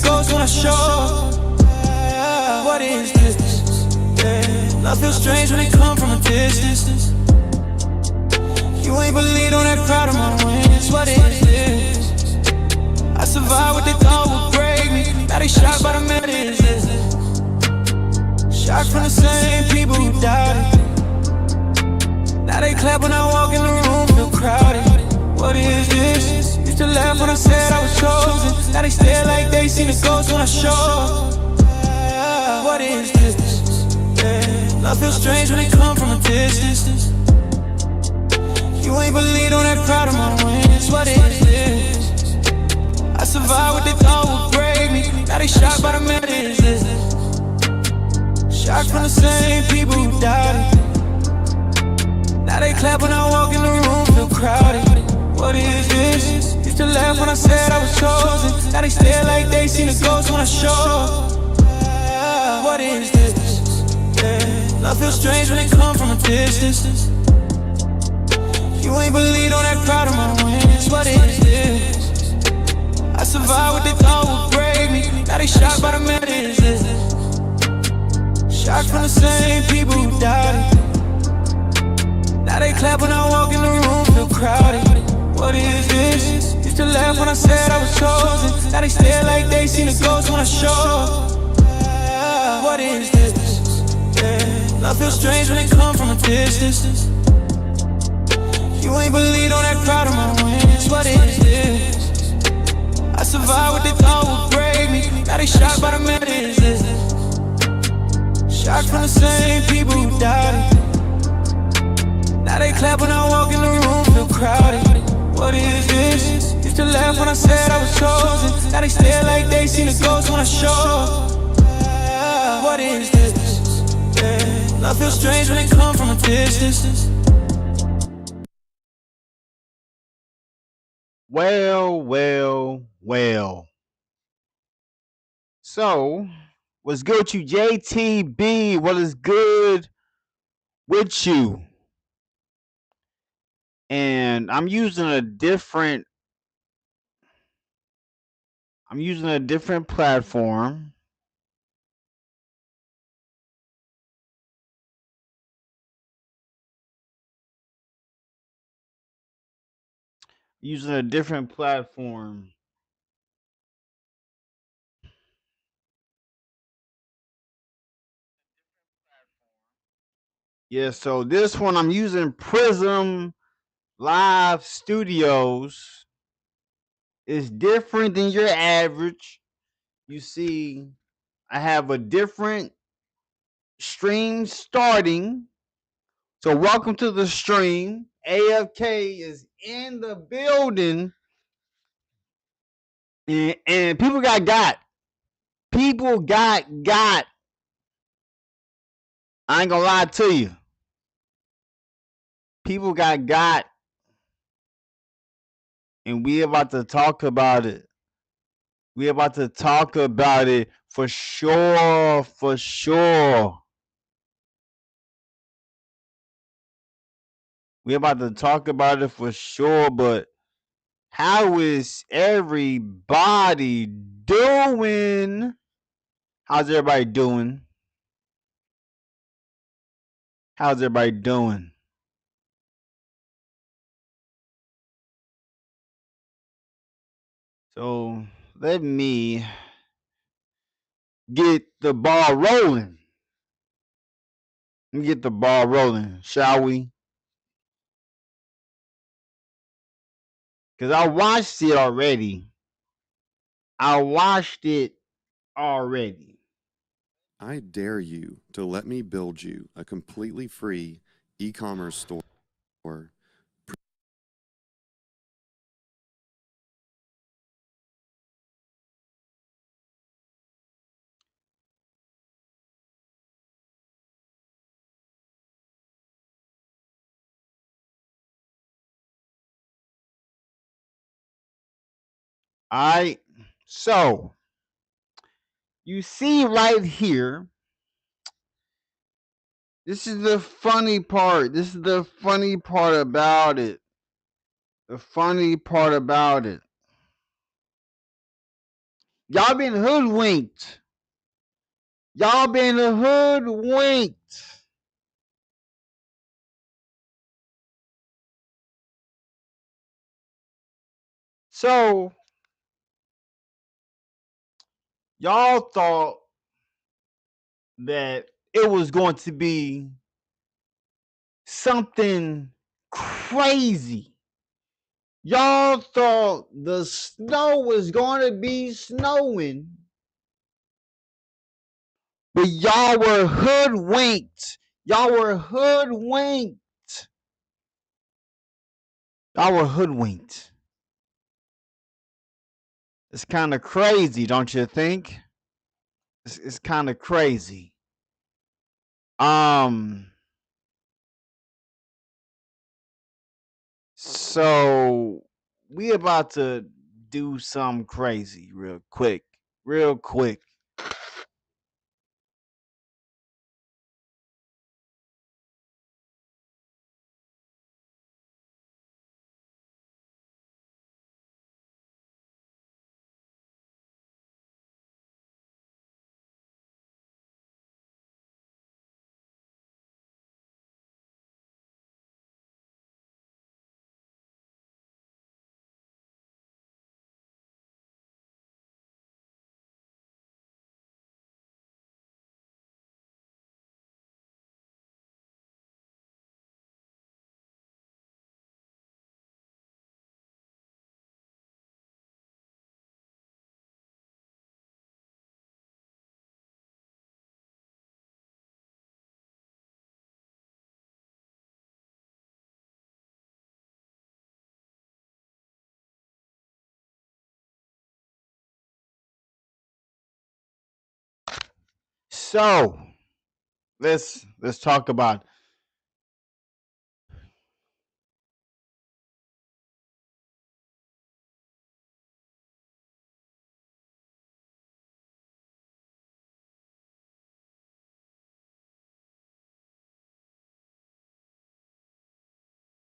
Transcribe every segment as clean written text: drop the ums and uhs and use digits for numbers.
it goes when I show up. What is this? Yeah. Love feels strange when it come from a distance. You ain't believe on that crowd of my wings. What is this? I survived what they thought would break me. Now they shocked by the madness. Shocked from the same people who doubted. Now they clap when I walk in the room, feel crowded. What is this? Used to laugh when I said I was chosen. Now they stare like they seen the ghost when I show up. What is this? Yeah. Love feels strange when it come from a distance. You ain't believe on that crowd of my wings. What is this? I survived what they thought would break me. Now they shocked by the madness. Shocked from the same people who doubted. Now they clap when I walk in the room, feel crowded. What is this? Used to laugh when I said I was chosen. Now they stare like they seen the ghost when I show up. What is this? Yeah. Love feels strange when it come from a distance. You ain't believe on that crowd of my wings. What is this? I survived what they thought would break me. Now they shocked by the madness. Shocked from the same people who doubted. Now they clap when I walk in the room, feel crowded. What is this? Used to laugh when I said I was chosen. Now they stare like they seen the ghost when I show up. What is this? Yeah. Love feels strange when it come from a distance. You ain't believe on that crowd of my wings. What is this? I survived what they thought would break me. Now they shocked by the madness. Shocked from the same people who doubted. Now they clap when I walk in the room, feel crowded. What is this? Used to laugh when I said I was chosen. Now they stare like they seen the ghost when I show up. What is this? Yeah. Love feels strange when it come from a distance. Well. So, what's good with you, JTB? What is good with you? And I'm using a different platform. Using a different platform. Yeah, so this one I'm using Prism Live Studios. It's different than your average. You see, I have a different stream starting. So welcome to the stream. AFK is in the building. And people got. People got. I ain't gonna lie to you. People got. And we about to talk about it. We about to talk about it for sure. We about to talk about it for sure, but how is everybody doing? How's everybody doing? How's everybody doing? So let me get the ball rolling. Let me get the ball rolling, shall we? Because I watched it already. I dare you to let me build you a completely free e-commerce store. Alright. So you see right here. This is the funny part. About it. The funny part about it. Y'all been hoodwinked. Y'all been hoodwinked. So y'all thought that it was going to be something crazy. Y'all thought the snow was going to be snowing, but y'all were hoodwinked. Y'all were hoodwinked. Y'all were hoodwinked. It's kind of crazy, don't you think? It's kind of crazy. So we about to do something crazy real quick. Real quick. So let's talk about.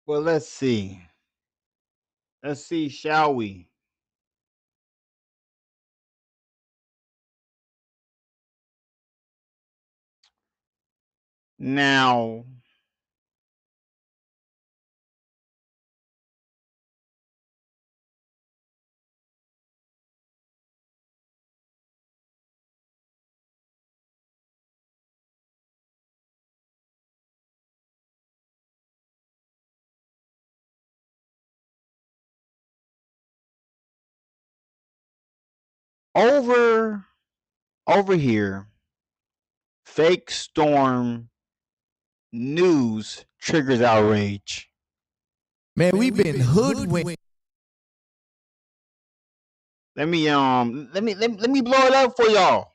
Well, let's see. Let's see, shall we? Now, over over here, fake storm news triggers outrage. Man, we've been hoodwinked. Let me blow it up for y'all.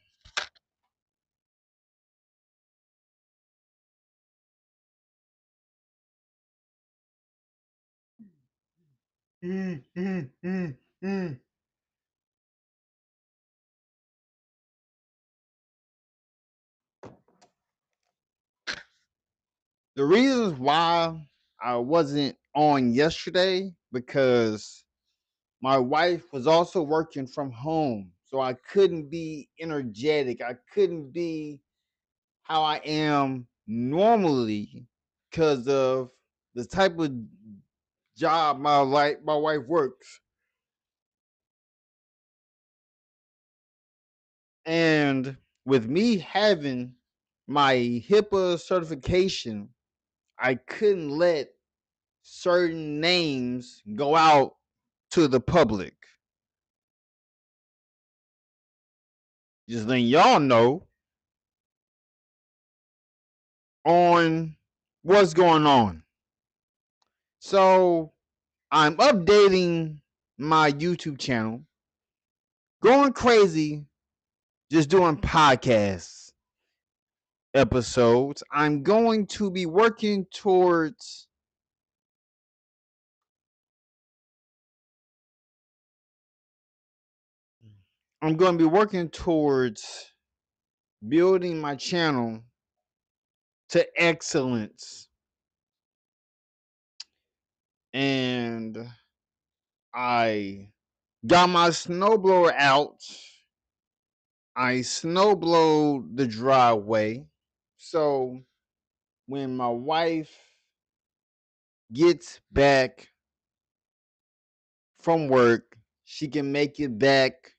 The reasons why I wasn't on yesterday because my wife was also working from home, so I couldn't be energetic. I couldn't be how I am normally because of the type of job my wife works. And with me having my HIPAA certification, I couldn't let certain names go out to the public. Just letting y'all know on what's going on. So I'm updating my YouTube channel, going crazy, just doing podcasts episodes. I'm going to be working towards building my channel to excellence. And I got my snowblower out I snowblowed the driveway. So when my wife gets back from work, she can make it back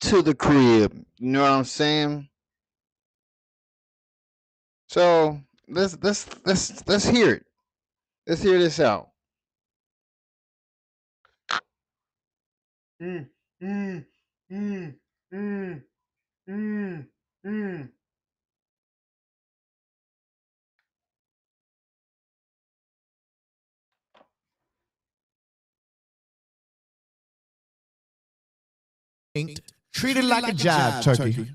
to the crib. You know what I'm saying? So let's hear it. Let's hear this out. Mm, mm, mm, mm, mm, mm. Treated like a jive turkey.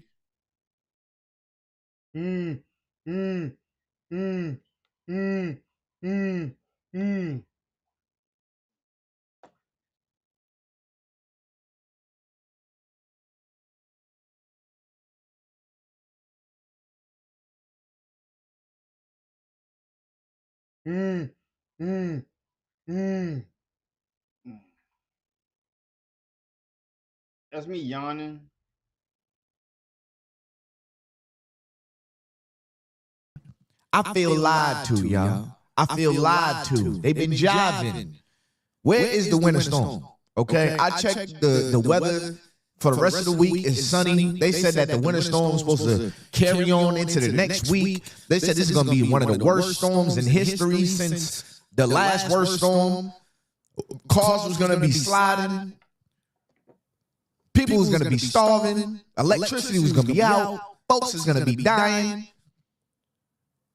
Mm, mm, mm, mm, mm, mm. Mm, mm, mm. That's me yawning. I feel lied to, y'all. I feel lied to. They've been jiving. Where is the winter storm? Okay, I checked the weather for the rest of the week. It's sunny. They said that the winter storm was supposed to carry on into the next week. They said this is going to be one of the worst storms in history since the last worst storm. Cars was going to be sliding. People was going to be starving. Electricity was going to be out. Folks is going to be dying.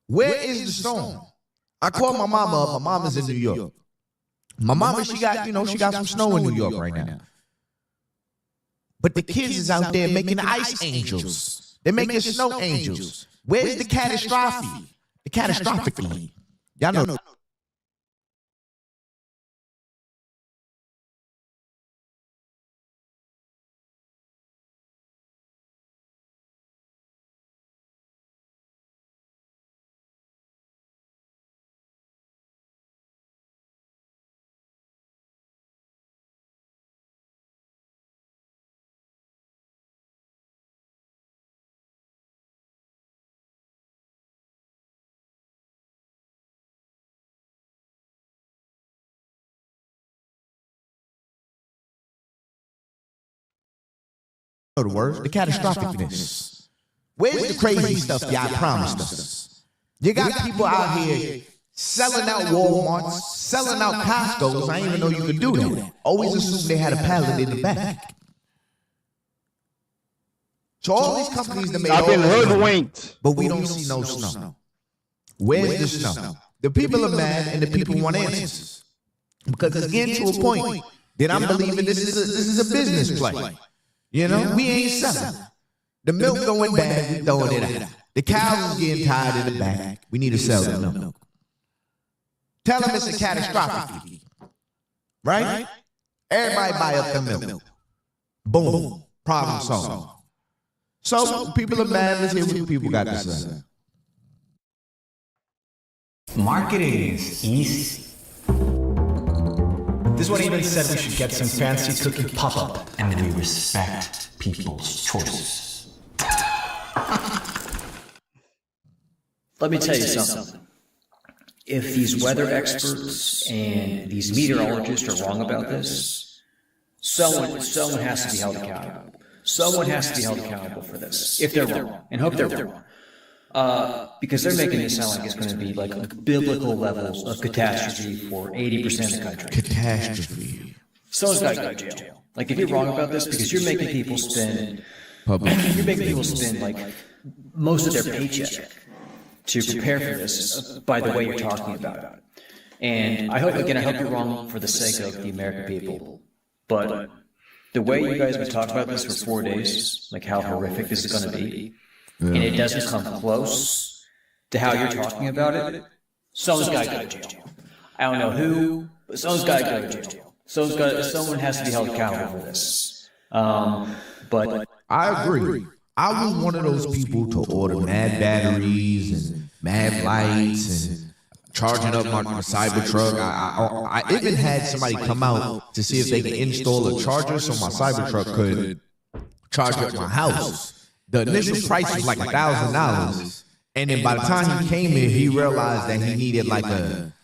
Where is the storm? I called my mama up. My mama's in New York. My mama, she got some snow in New York right now. But the kids is out there making ice angels. They're making snow angels. Where's the catastrophe? The catastrophically. Y'all know. The words, the catastrophicness. Where's the crazy stuff y'all promised us? You got people out here selling out Walmarts, selling out Costco's. I didn't even know you could do that. Always assumed they had a pallet in the back. So all these companies that made I've been hoodwinked, but we don't see no snow. Where's the snow? The people are mad and the people want answers. Because it's getting to a point that I'm believing this is a business play. You know, we ain't selling. The milk going bad, we throwing it out. The cows is getting tired in the back. We need to sell the milk. Tell them it's a catastrophic. Right? Everybody buy up the milk. Boom. Problem solved. So people are mad. Let's hear what people got to say. Marketing is easy. This one even said we should get some fancy cookie pop-up, and we respect people's choices. Let me tell you something. If these weather experts and these meteorologists are wrong about this, someone has to be held accountable. Someone has to be held accountable for this, if they're wrong, and hope they're wrong. Because they're making it sound like it's going to be like biblical levels of catastrophe for 80% of the country. Catastrophe. Someone's got to go to jail. Like, if you're wrong about this, because you're making people spend, like most of their paycheck to prepare for this by the way you're talking about it. And I hope you're wrong for the sake of the American people. But the way you guys would talk about this for 4 days, like how horrific this is going to be, and it doesn't come close to how you're talking about it, someone's got to go to jail. I don't know who, but someone's got to go to jail. Someone has to be held accountable for this. But I agree. I was one of those people to order mad batteries and mad lights and charging up my Cybertruck. I even had somebody come out to see if they could install a charger so my Cybertruck could charge up my house. The initial price was like $1,000. And then by the time he came in, he realized that he needed like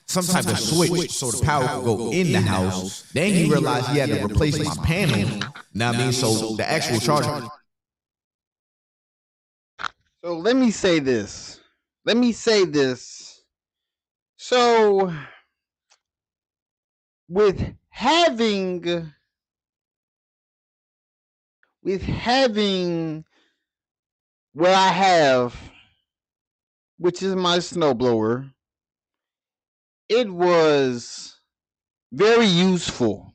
some type of switch so the power could go in the house. Then he realized he had to replace my panel. Now I mean, so the actual charger. So let me say this. So with having what I have, which is my snowblower, it was very useful.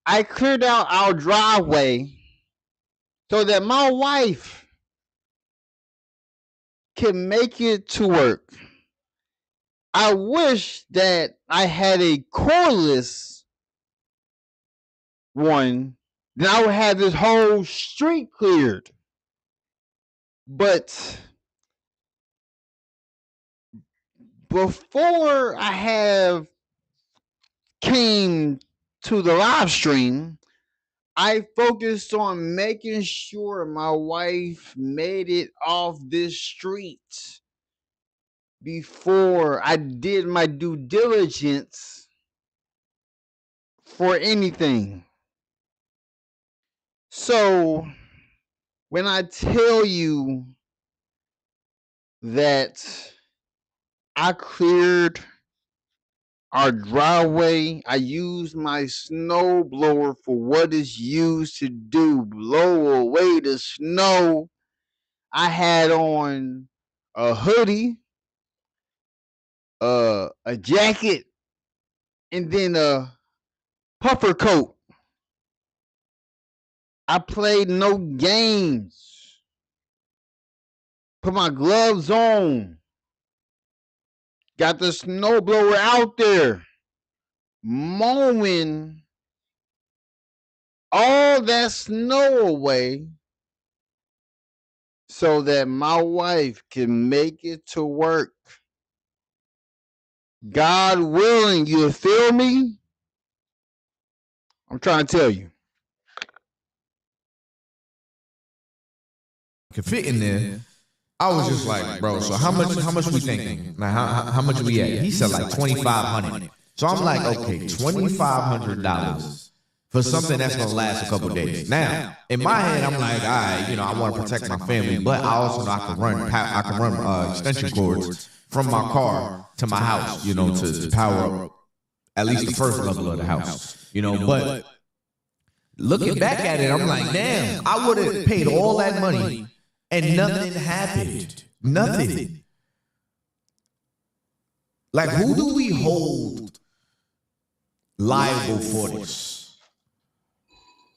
I cleared out our driveway so that my wife can make it to work. I wish that I had a cordless one, then I would have this whole street cleared. But before I came to the live stream, I focused on making sure my wife made it off this street before I did my due diligence for anything. So when I tell you that I cleared our driveway, I used my snow blower for what it's used to do, blow away the snow. I had on a hoodie, a jacket, and then a puffer coat. I played no games. Put my gloves on. Got the snowblower out there, mowing all that snow away so that my wife can make it to work. God willing, you feel me? I'm trying to tell you. Could fit in there. I was just like, bro, so how much we thinking? Like, how much we at? He said like $2,500. So I'm like, okay, $2,500 for something that's gonna last a couple days. Now, in my head, I'm like, all right, you know, I want to protect my family, but I also know I can run extension cords from my car to my house, you know, to power up at least the first level of the house, you know. But looking back at it, I'm like, damn, I would have paid all that money. And nothing happened. Nothing. Like, who do we hold liable for this?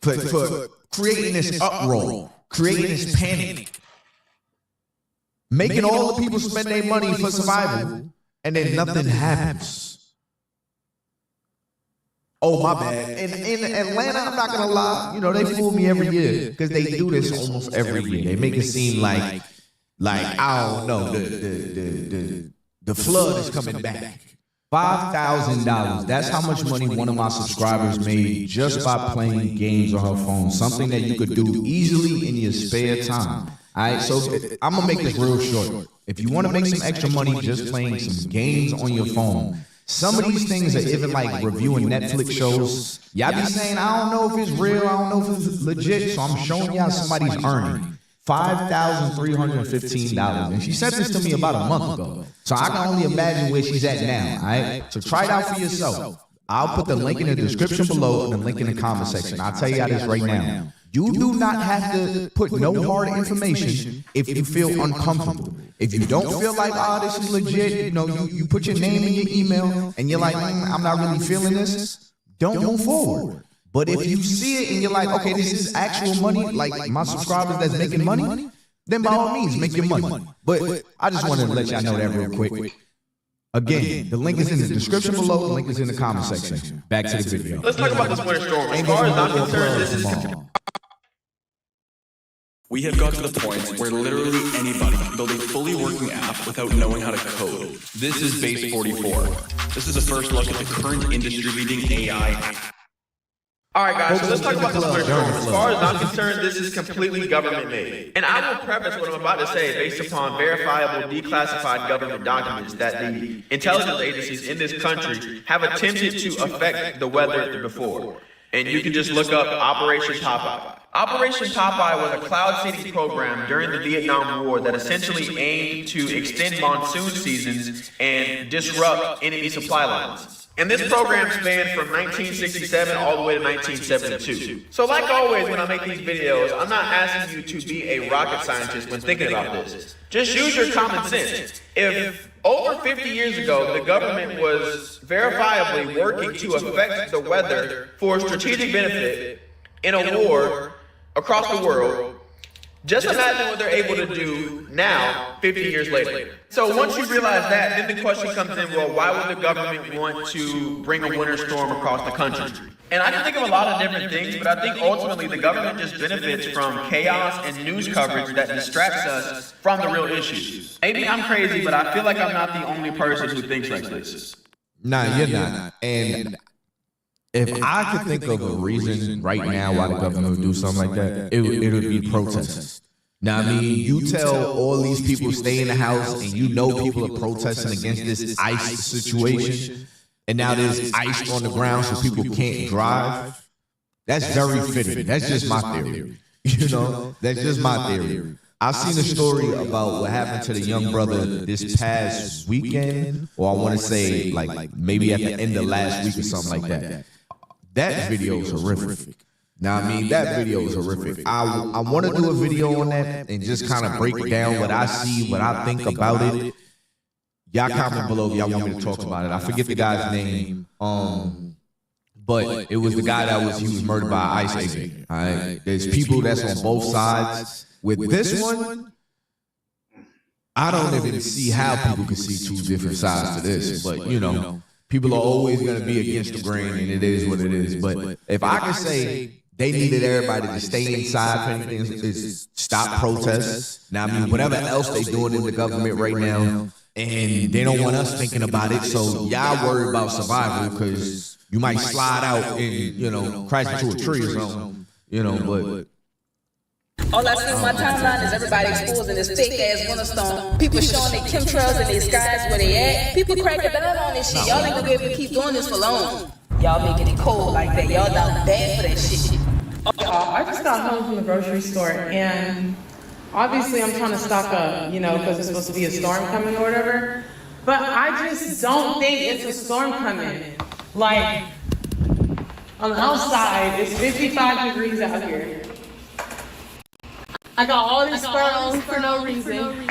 For creating this uproar, creating this panic, making all the people spend their money for survival, and then nothing happens. Oh, my bad. In Atlanta, I'm not going to lie, you know, they fool me every year because they do this almost every year. They make it seem like I don't know, the flood is coming back. $5,000. That's how much money one of my subscribers made just by playing games on her phone. Something that you could do easily in your spare time. All right, so I'm going to make this real short. If you want to make some extra money just playing some games on your phone, some of these things are even like reviewing Netflix shows. Y'all be saying, I don't know if it's real, I don't know if it's legit, so I'm showing y'all somebody's earning $5,315. And she said this to me about a month ago. So I can only imagine where she's at now, all right? So try it out for yourself. I'll put the link in the description below and the link in the comment section. I'll tell y'all this right now. You do not have to put no hard information if you feel uncomfortable. If you don't feel like, oh, this is legit, you know, you put your name in your email and you're like, I'm not really feeling this, don't move forward. But if you see it and you're like, okay, this is actual money, like my subscribers that's making money, then by all means, make your money. But I just wanted to let y'all know that real quick. Again, the link is in the description below, the link is in the comment section. Back to the video. Let's talk about this winter storm. As far as I'm concerned, this is... We have got to the point where literally anybody can build a fully working app without knowing how to code. This is Base 44. This is a first look at the current industry-leading AI. All right, guys, so let's talk about this winter storm. As far as I'm concerned, this is completely government-made. And I will preface what I'm about to say based upon verifiable, declassified government documents that the intelligence agencies in this country have attempted to affect the weather before. And you can just look up Operation Popeye. Operation Popeye was a cloud seeding program during the Vietnam War that essentially aimed to extend monsoon seasons and disrupt enemy supply lines. And this program spanned from 1967 all the way to 1972. So like always when I make these videos, I'm not asking you to be a rocket scientist when thinking about this. Just use your common sense. If over 50 years ago, the government was verifiably working to affect the weather for strategic benefit in a war across the world, just imagine what they're able to do now, 50 years later. So once you realize that, then the question comes in, well, why would the government want to bring a winter storm across the country? And I can think of a lot of different things, but I think ultimately the government just benefits from chaos and news coverage that distracts us from the real issues. Maybe I'm crazy, but I feel like I'm not the only person who thinks like this. Nah, you're not. And if I could think of a reason right now why the government would do something like that, it would be protest. Now, I mean, you tell all these people stay in the house and you know people are protesting against this ice situation, and now there's ice on the ground so people can't drive. That's very fitting. That's just my theory. You know, that's just my theory. I've seen a story about what happened to the young brother this past weekend, or I want to say like maybe at the end of last week or something like that. That video is horrific. Now, I mean, that video is horrific. I want to do a video on that and just kind of break down what I see, what I think about it. Y'all comment below if y'all want me to talk about it. I forget the guy's name, but it was the guy that was murdered by an ICE agent. All right, there's people that's on both sides. With this one, I don't even see how people can see two different sides to this, but you know. People are always going to be against the grain, and it is what it is. But if I can say they needed everybody to stay inside, for anything, is stop protests. Now, I mean, whatever else they doing in the government right now, and they don't want us thinking about it. So y'all worry about survival because you might slide out and, you know, crash into a tree or something. You know, but all I see on my timeline is everybody exposing this fake ass winter storm. People showing their chemtrails and their skies where they at. People cracking down on this shit. Y'all ain't gonna be able to keep doing this for long. Y'all making it cold like that. Y'all down bad for that shit. I just got home from the grocery store and obviously I'm trying to stock up, you know, because it's supposed to be a storm coming or whatever. But I just don't think it's a storm coming. Like, on the outside, it's 55 degrees out here. I got all these squirrels for no reason.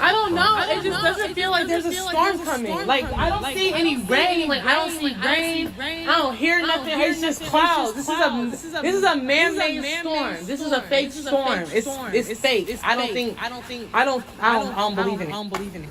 I don't know. It just doesn't feel like there's a storm coming. Like, I don't see any rain. Like, I don't see rain. I don't hear nothing. It's just clouds. This is a man-made storm. This is a fake storm. It's fake. I don't believe in it.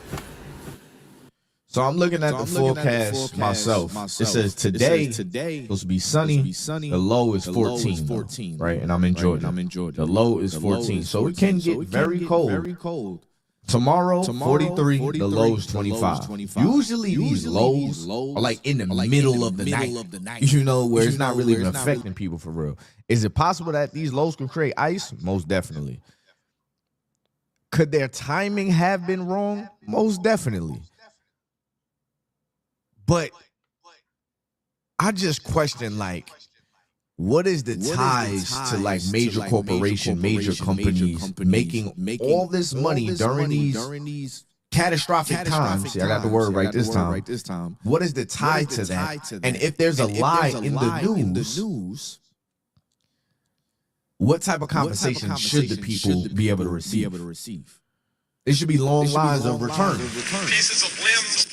So I'm looking at the forecast myself. It says today supposed to be sunny. The low is 14, right? And I'm in Georgia. The low is 14, so it can get very cold. Tomorrow, 43. The low is 25. Usually these lows are like in the middle of the night. You know, where it's not really even affecting people for real. Is it possible that these lows can create ice? Most definitely. Could their timing have been wrong? Most definitely. But I just question, like, what is the ties to, like, major corporation, major companies making all this money during these catastrophic times? See, I got the word right this time. What is the tie to that? And if there's a lie in the news, what type of compensation should the people be able to receive? It should be long lines of return. Pieces of limbs.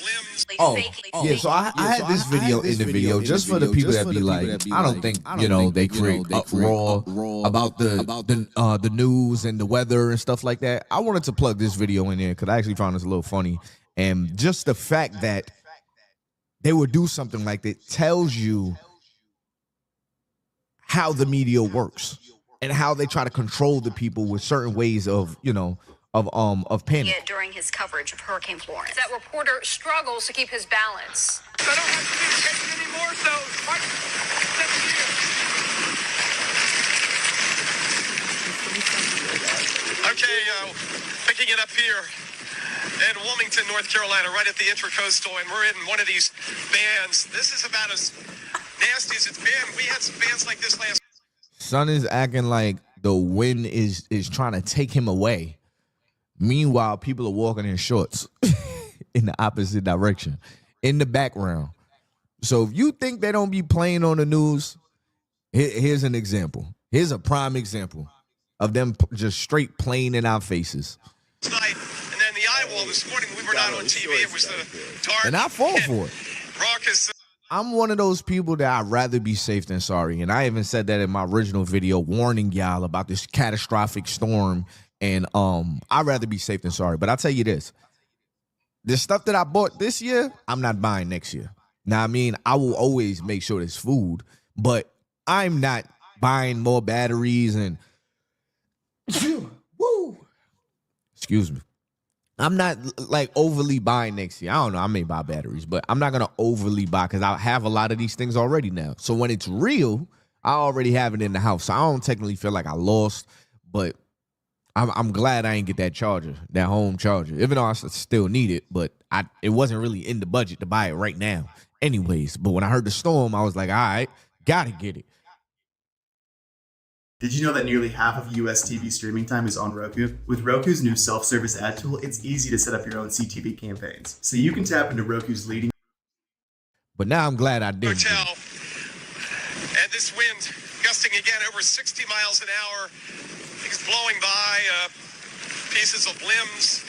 Oh, yeah, so I had this video in the video just for the people that be like, I don't think, you know, they create uproar about the news and the weather and stuff like that. I wanted to plug this video in there because I actually found this a little funny. And just the fact that they would do something like that tells you how the media works and how they try to control the people with certain ways of, you know, of panic. During his coverage of Hurricane Florence, that reporter struggles to keep his balance. I don't have to be catching any more, so Picking it up here in Wilmington, North Carolina, right at the Intracoastal, and we're in one of these bands. This is about as nasty as it's been. We had some bands like this last. Son is acting like the wind is trying to take him away. Meanwhile, people are walking in shorts in the opposite direction in the background. So if you think they don't be playing on the news, here's an example. Here's a prime example of them just straight playing in our faces. Tonight, and then the eye wall this morning, we were not on TV. It was the dark. And I fall for it. Raucous. I'm one of those people that I'd rather be safe than sorry. And I even said that in my original video warning y'all about this catastrophic storm. And I'd rather be safe than sorry. But I'll tell you this. The stuff that I bought this year, I'm not buying next year. Now, I mean, I will always make sure there's food. But I'm not buying more batteries and... Woo! Excuse me. I'm not like overly buying next year. I don't know. I may buy batteries, but I'm not going to overly buy because I have a lot of these things already now. So when it's real, I already have it in the house. So I don't technically feel like I lost, but I'm glad I ain't get that charger, that home charger, even though I still need it. But it wasn't really in the budget to buy it right now anyways. But when I heard the storm, I was like, all right, got to get it. Did you know that nearly half of US TV streaming time is on Roku? With Roku's new self-service ad tool, it's easy to set up your own CTV campaigns. So you can tap into Roku's leading... But now I'm glad I did. Hotel. And this wind gusting again over 60 miles an hour. Things blowing by, pieces of limbs.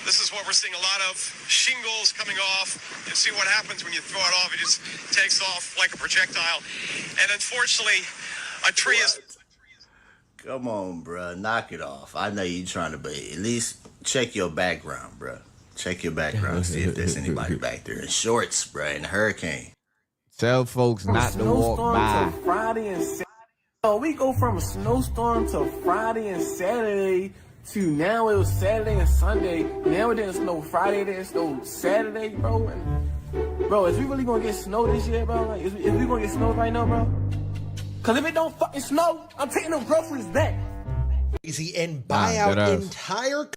This is what we're seeing a lot of. Shingles coming off. You see what happens when you throw it off. It just takes off like a projectile. And unfortunately, a tree is... Come on, bruh. Knock it off. I know you're trying to, but at least check your background, bruh. Check your background. See if there's anybody back there in shorts, bruh, in a hurricane. Tell folks not to walk by. To Friday and Saturday. Oh, we go from a snowstorm to Friday and Saturday to now it was Saturday and Sunday. Now it didn't snow Friday, it didn't snow Saturday, bro. And, bro, is we really gonna get snow this year, bro? Like, is we gonna get snow right now, bro? Cause if it don't fucking snow, I'm taking them groceries back. Crazy and buy out entire...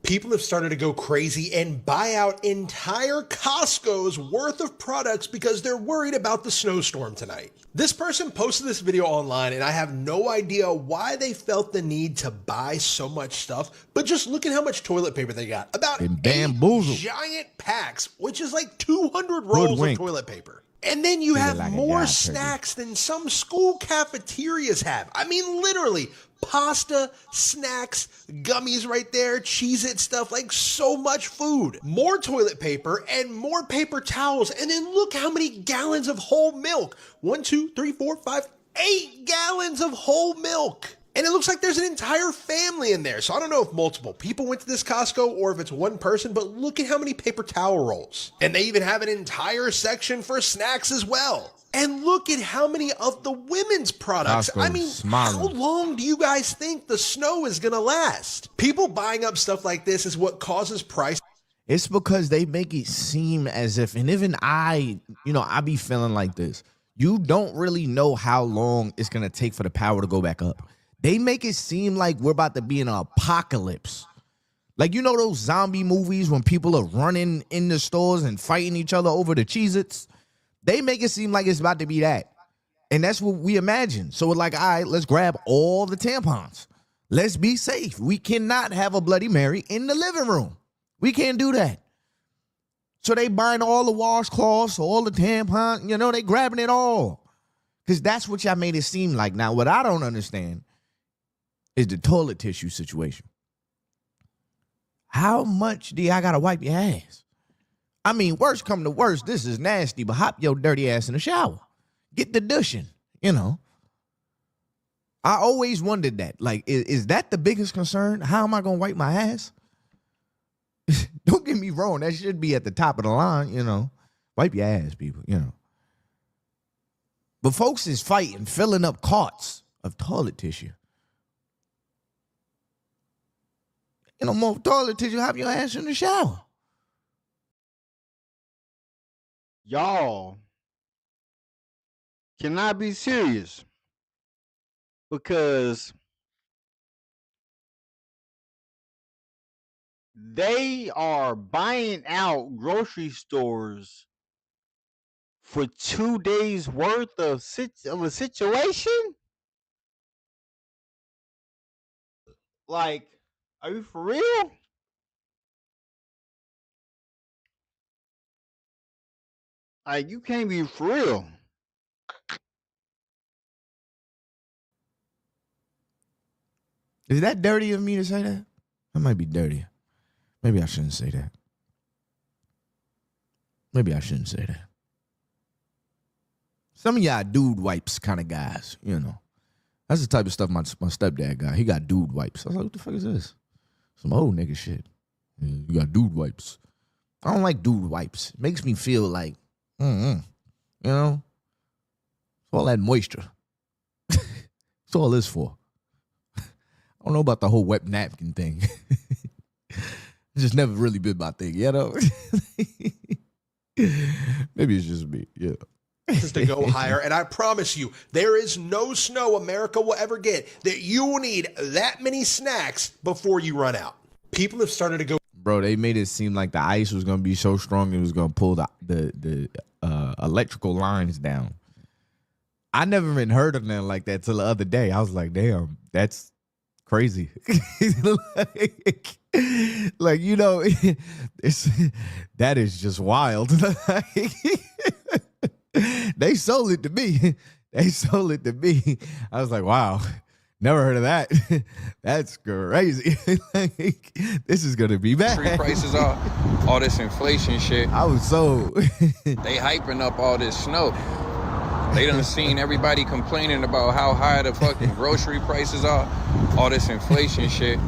People have started to go crazy and buy out entire Costco's worth of products because they're worried about the snowstorm tonight. This person posted this video online and I have no idea why they felt the need to buy so much stuff, but just look at how much toilet paper they got. About 8 giant packs, which is like 200 rolls Hoodwinked. of toilet paper. And then you have more snacks than some school cafeterias have. I mean, literally, pasta, snacks, gummies right there, Cheez-It stuff, like so much food. More toilet paper and more paper towels. And then look how many gallons of whole milk. 1, 2, 3, 4, 5, 8 gallons of whole milk. And it looks like there's an entire family in there. So I don't know if multiple people went to this Costco or if it's one person, but look at how many paper towel rolls. And they even have an entire section for snacks as well. And look at how many of the women's products. Costco's I mean, smiling. how long do you guys think the snow is going to last? People buying up stuff like this is what causes price. It's because they make it seem as if, and even I be feeling like this. You don't really know how long it's going to take for the power to go back up. They make it seem like we're about to be in an apocalypse. Like, you know those zombie movies when people are running in the stores and fighting each other over the Cheez-Its? They make it seem like it's about to be that. And that's what we imagine. So we're like, all right, let's grab all the tampons. Let's be safe. We cannot have a Bloody Mary in the living room. We can't do that. So they buying all the washcloths, all the tampons, they grabbing it all. Because that's what y'all made it seem like. Now, what I don't understand is the toilet tissue situation. How much do y'all gotta wipe your ass? I mean, worst come to worst, this is nasty, but hop your dirty ass in the shower. Get the dushing, I always wondered that. Like, is that the biggest concern? How am I gonna wipe my ass? Don't get me wrong, that should be at the top of the line, Wipe your ass, people, But folks is fighting, filling up carts of toilet tissue. More toilet tissue, have your ass in the shower. Y'all cannot be serious because They are buying out grocery stores for 2 days worth of a situation. Like, are you for real? Like, you can't be for real. Is that dirty of me to say that? That might be dirty. Maybe I shouldn't say that. Maybe I shouldn't say that. Some of y'all dude wipes kind of guys, you know. That's the type of stuff my stepdad got. He got dude wipes. I was like, what the fuck is this? Some old nigga shit. Yeah, you got dude wipes. I don't like dude wipes. It makes me feel like, you know, it's all that moisture. That's all this for. I don't know about the whole wet napkin thing. It's just never really been my thing, you know? Maybe it's just me, yeah. To go higher, and I promise you, there is no snow America will ever get that you will need that many snacks before you run out. People have started to go. Bro, they made it seem like the ice was gonna be so strong it was gonna pull the electrical lines down. I never even heard of nothing like that till the other day. I was like, damn, that's crazy. like, you know, that is just wild. They sold it to me. They sold it to me. I was like, wow, never heard of that. That's crazy. Like, this is gonna be bad. Tree prices are all this inflation shit. I was so they hyping up all this snow. They done seen everybody complaining about how high the fucking grocery prices are, all this inflation shit,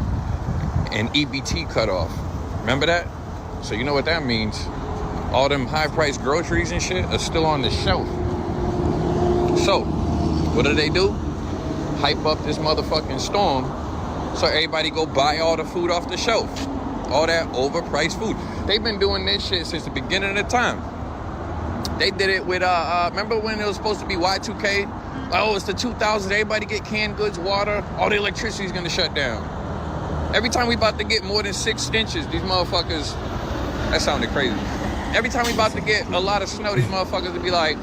and EBT cut off. Remember that? So you know what that means. All them high-priced groceries and shit are still on the shelf. So, what do? Hype up this motherfucking storm so everybody go buy all the food off the shelf. All that overpriced food. They've been doing this shit since the beginning of the time. They did it with, remember when it was supposed to be Y2K? Oh, it's the 2000s, everybody get canned goods, water, all the electricity's gonna shut down. Every time we about to get more than 6 inches, these motherfuckers, that sounded crazy. Every time we about to get a lot of snow, these motherfuckers would be like,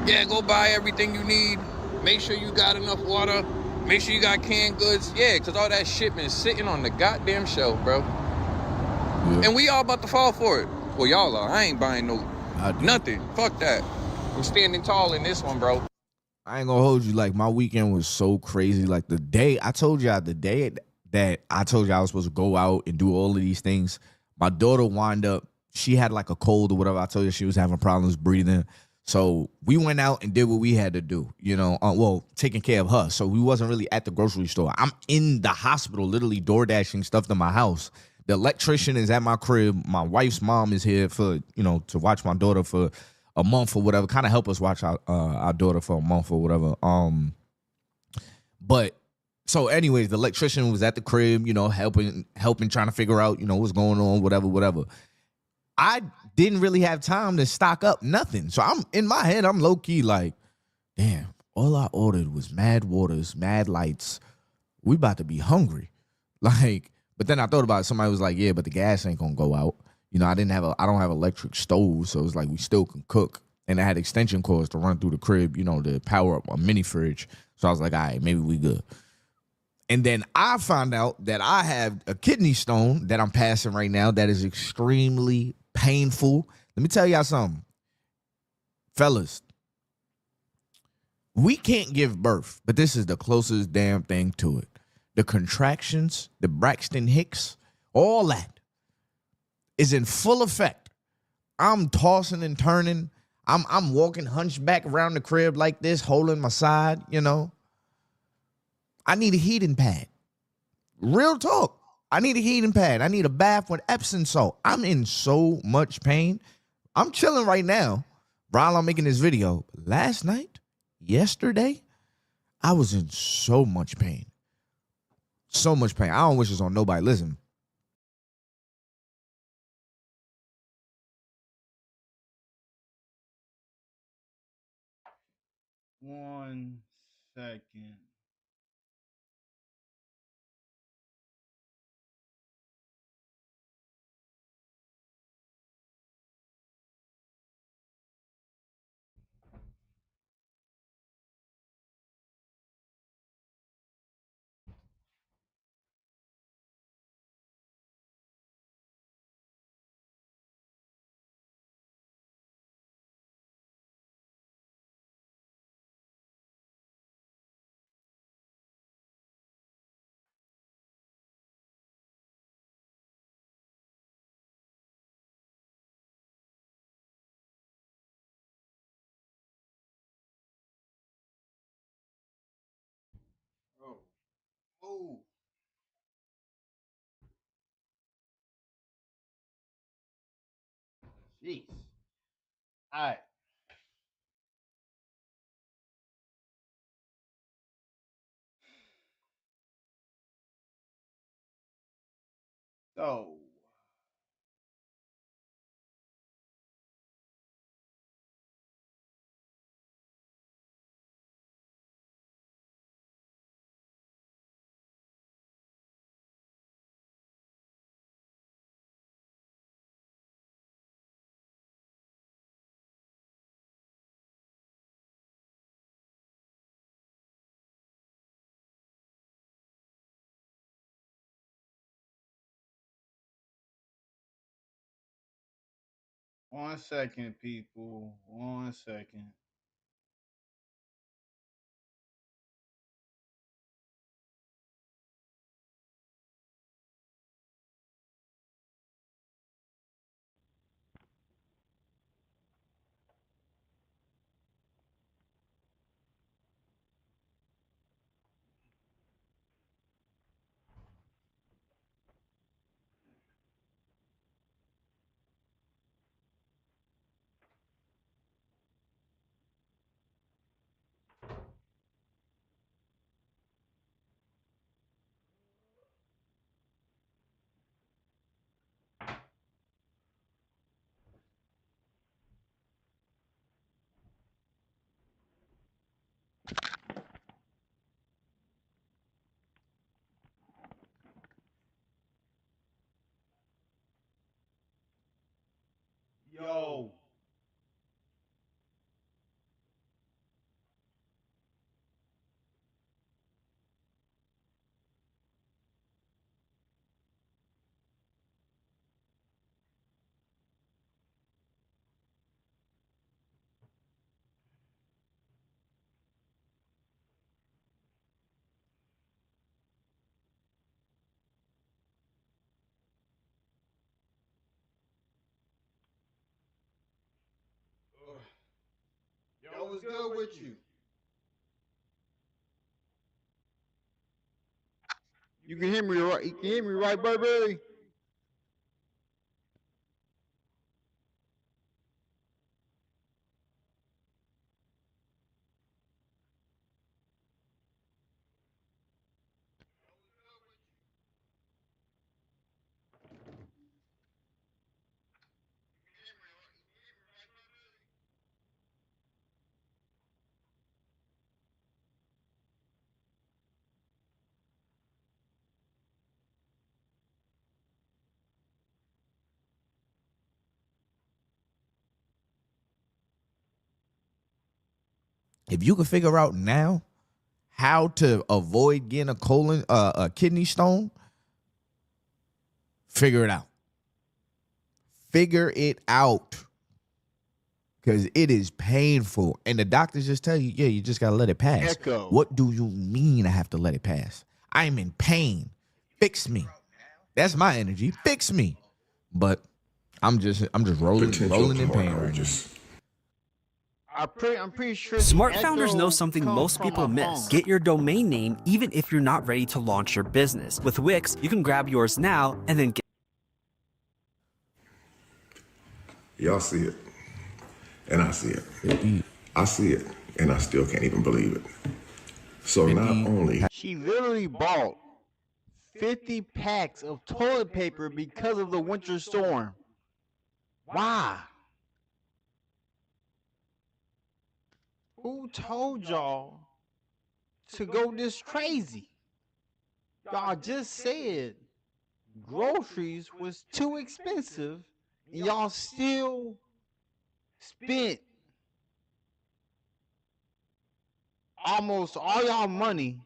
yeah, go buy everything you need. Make sure you got enough water. Make sure you got canned goods. Yeah, because all that shit been sitting on the goddamn shelf, bro. Yeah. And we all about to fall for it. Well, y'all are. I ain't buying nothing. Fuck that. I'm standing tall in this one, bro. I ain't gonna hold you. Like, my weekend was so crazy. Like, the day I told y'all, that I told y'all I was supposed to go out and do all of these things, my daughter wound up, she had like a cold or whatever. I told you she was having problems breathing. So we went out and did what we had to do, you know, taking care of her. So we wasn't really at the grocery store. I'm in the hospital, literally door dashing stuff to my house. The electrician is at my crib. My wife's mom is here for, you know, to watch my daughter for a month or whatever, kind of help us watch our daughter for a month or whatever. But so anyways, the electrician was at the crib, you know, helping, trying to figure out, you know, what's going on, whatever. I didn't really have time to stock up nothing. So I'm in my head, I'm low key like, damn, all I ordered was mad waters, mad lights. We about to be hungry. Like, but then I thought about it. Somebody was like, yeah, but the gas ain't gonna go out. You know, I don't have electric stove, so it's like we still can cook. And I had extension cords to run through the crib, you know, to power up a mini fridge. So I was like, all right, maybe we good. And then I found out that I have a kidney stone that I'm passing right now that is extremely painful. Let me tell y'all something. Fellas, we can't give birth, but this is the closest damn thing to it. The contractions, the Braxton Hicks, all that is in full effect. I'm tossing and turning. I'm walking hunchback around the crib like this, holding my side, you know. I need a heating pad. Real talk. I need a heating pad. I need a bath with Epsom salt. I'm in so much pain. I'm chilling right now while I'm making this video. Last night, yesterday, I was in so much pain. So much pain. I don't wish this on nobody. Listen. One second. Oh. Jeez. All right. So. One second, people. 1 second. Yo. Yo, what's good with you? You can hear me right? You can hear me right, baby? If you can figure out now how to avoid getting a kidney stone, figure it out. Figure it out. Because it is painful. And the doctors just tell you, yeah, you just got to let it pass. Echo. What do you mean I have to let it pass? I am in pain. Fix me. That's my energy. Fix me. But I'm just rolling in pain right now. I'm pretty sure Smart the founders echo know something comes most from people my miss. phone. Get your domain name even if you're not ready to launch your business. With Wix, you can grab yours now and then get. Y'all see it, and I see it. I see it, and I still can't even believe it. So not only She literally bought 50 packs of toilet paper because of the winter storm. Why? Who told y'all to go this crazy? Y'all just said groceries was too expensive and y'all still spent almost all y'all money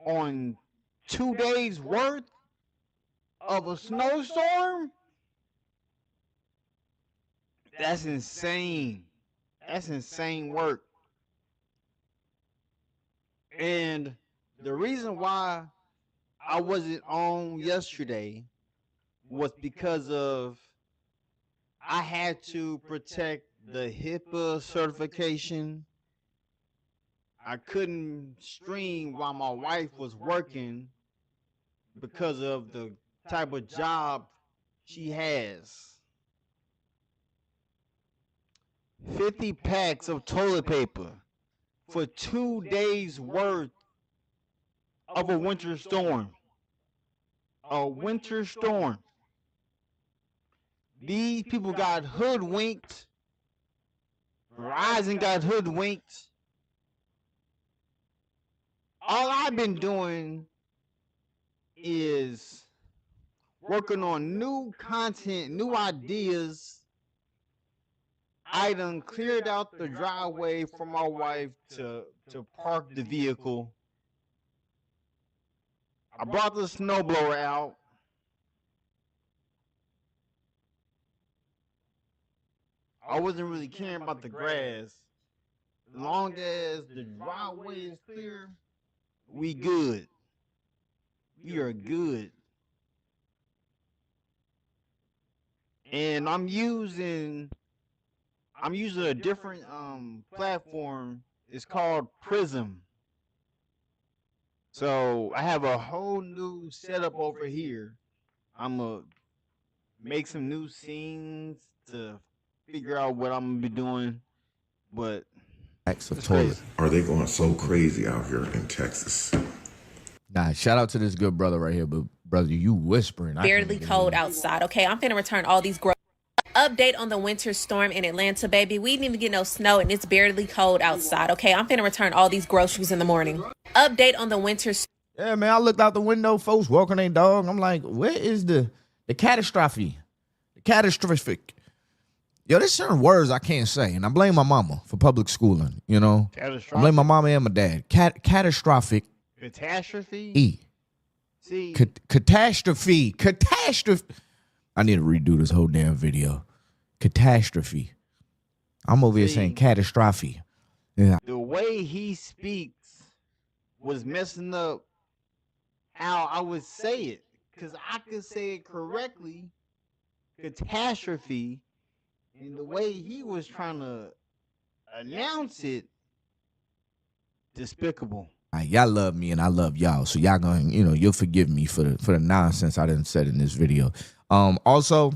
on 2 days worth of a snowstorm? That's insane. That's insane work. And the reason why I wasn't on yesterday was because of I had to protect the HIPAA certification. I couldn't stream while my wife was working because of the type of job she has. 50 packs of toilet paper for 2 days worth of a winter storm. A winter storm. These people got hoodwinked. Verizon got hoodwinked. All I've been doing is working on new content, new ideas. I done cleared out the driveway for my wife to park the vehicle. I brought the snowblower out. I wasn't really caring about the grass. As long as the driveway is clear, we good. We are good. And I'm using a different platform. It's called Prism. So I have a whole new setup over here. I'm gonna make some new scenes to figure out what I'm gonna be doing. But Packs of toilet. Are they going so crazy out here in Texas? Nah, shout out to this good brother right here, but brother, you whispering. Barely cold outside. Okay, I'm finna return all these update on the winter storm in Atlanta, baby. We didn't even get no snow and it's barely cold outside. Okay, I'm finna return all these groceries in the morning. Update on the winter. Yeah, man, I looked out the window, folks walking their dog. I'm like, where is the catastrophe? The catastrophic. Yo, there's certain words I can't say, and I blame my mama for public schooling, you know? I blame my mama and my dad. Catastrophic. Catastrophe? E. See? Catastrophe. I need to redo this whole damn video. Catastrophe. I'm over here saying catastrophe. Yeah. The way he speaks was messing up how I would say it. Because I could say it correctly. Catastrophe. And the way he was trying to announce it, despicable. Y'all love me and I love y'all. So y'all gonna, you'll forgive me for the nonsense I done said in this video. Also,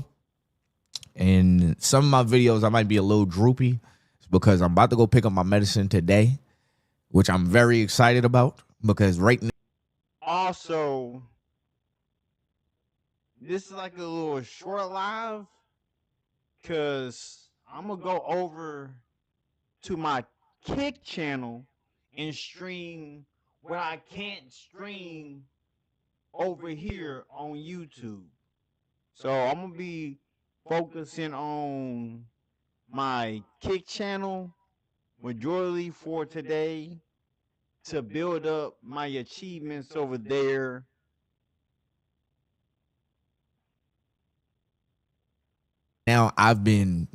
in some of my videos, I might be a little droopy. It's because I'm about to go pick up my medicine today, which I'm very excited about because right now. Also, this is like a little short live because I'm going to go over to my Kick channel and stream what I can't stream over here on YouTube. So I'm going to be focusing on my Kick channel majority for today to build up my achievements over there. Now I've been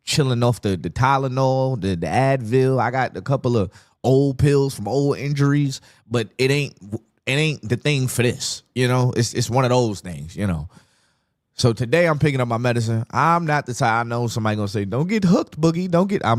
chilling off the Tylenol, the Advil. I got a couple of old pills from old injuries, but it ain't the thing for this. It's one of those things. So today I'm picking up my medicine. I'm not the type. I know somebody gonna say, "Don't get hooked, Boogie. Don't get." I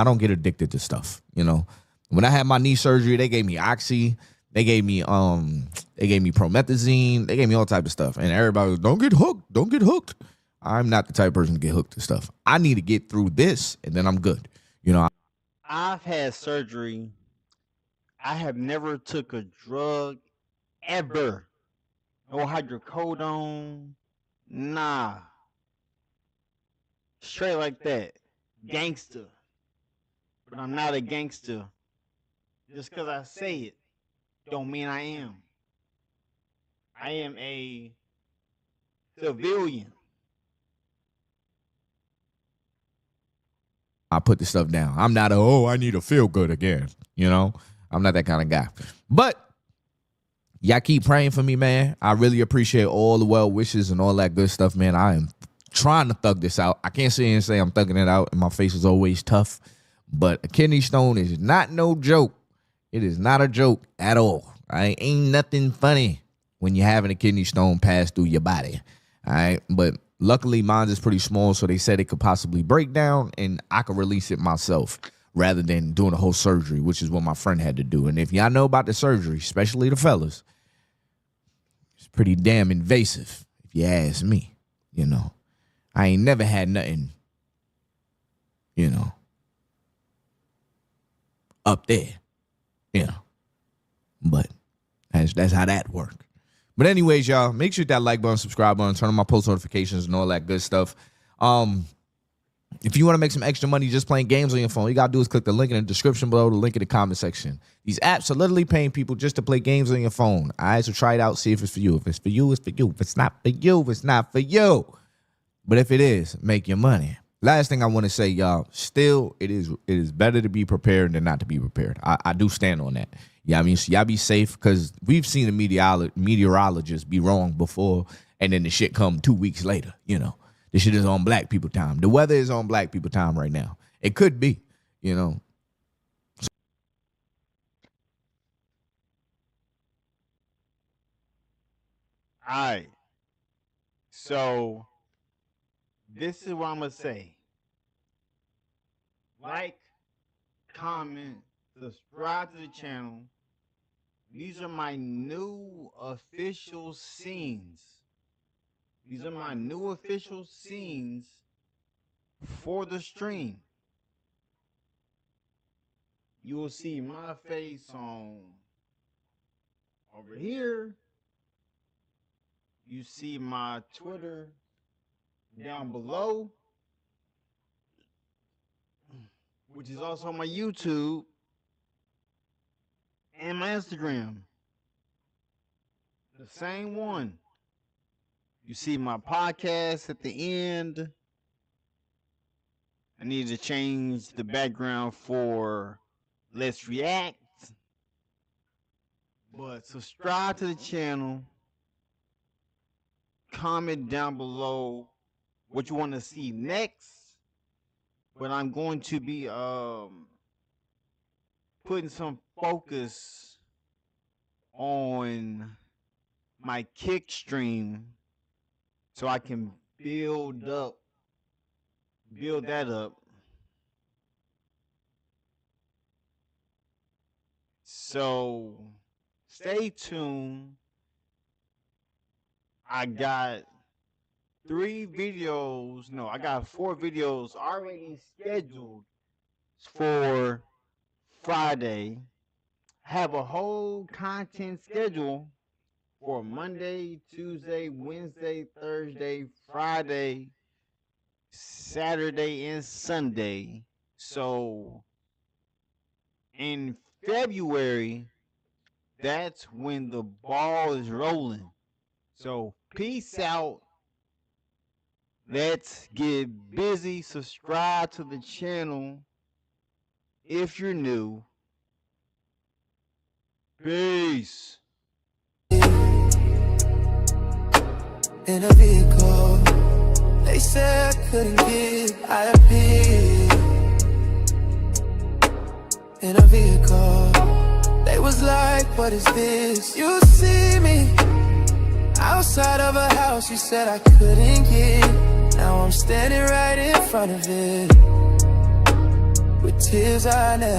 don't get addicted to stuff. When I had my knee surgery, they gave me Oxy. They gave me promethazine. They gave me all type of stuff, and everybody was, "Don't get hooked. Don't get hooked." I'm not the type of person to get hooked to stuff. I need to get through this, and then I'm good. I've had surgery. I have never took a drug ever. No hydrocodone. Nah. Straight like that. Gangster. But I'm not a gangster. Just because I say it don't mean I am. I am a civilian. I put the stuff down. I'm not I need to feel good again. I'm not that kind of guy. But y'all keep praying for me, man. I really appreciate all the well wishes and all that good stuff, man. I am trying to thug this out. I can't sit here and say I'm thugging it out and my face is always tough. But a kidney stone is not no joke. It is not a joke at all. All right? Ain't nothing funny when you're having a kidney stone pass through your body. All right? But luckily, mine is pretty small, so they said it could possibly break down, and I could release it myself. rather than doing a whole surgery, which is what my friend had to do. And if y'all know about the surgery, especially the fellas, it's pretty damn invasive, if you ask me. You know, I ain't never had nothing, you know, up there, you know. But that's how that works. But anyways, y'all, make sure that like button, subscribe button, turn on my post notifications and all that good stuff. If you want to make some extra money just playing games on your phone, all you got to do is click the link in the description below, the link in the comment section. These apps are literally paying people just to play games on your phone. All right, so try it out, see if it's for you. If it's for you, it's for you. If it's not for you, it's not for you. But if it is, make your money. Last thing I want to say, y'all, still, it is better to be prepared than not to be prepared. I do stand on that. Yeah, I mean, so y'all be safe, because we've seen the meteorologists be wrong before, and then the shit come 2 weeks later, you know. This shit is on black people time. The weather is on black people time right now. It could be, you know. All right. So, this is what I'm going to say. Like, comment, subscribe to the channel. These are my new official scenes. These are my new official scenes for the stream. You will see my face on over here. You see my Twitter down below, which is also my YouTube and my Instagram. The same one. You see my podcast at the end. I need to change the background for Let's React. But subscribe to the channel. Comment down below what you want to see next. But I'm going to be putting some focus on my kick stream, so I can build that up. So stay tuned. I got 4 videos already scheduled for Friday. Have a whole content schedule for Monday, Tuesday, Wednesday, Thursday, Friday, Saturday, and Sunday. So in February, that's when the ball is rolling. So peace out. Let's get busy. Subscribe to the channel if you're new. Peace. In a vehicle, they said I couldn't get, I appeared. In a vehicle, they was like, what is this? You see me outside of a house you said I couldn't get. Now I'm standing right in front of it with tears I never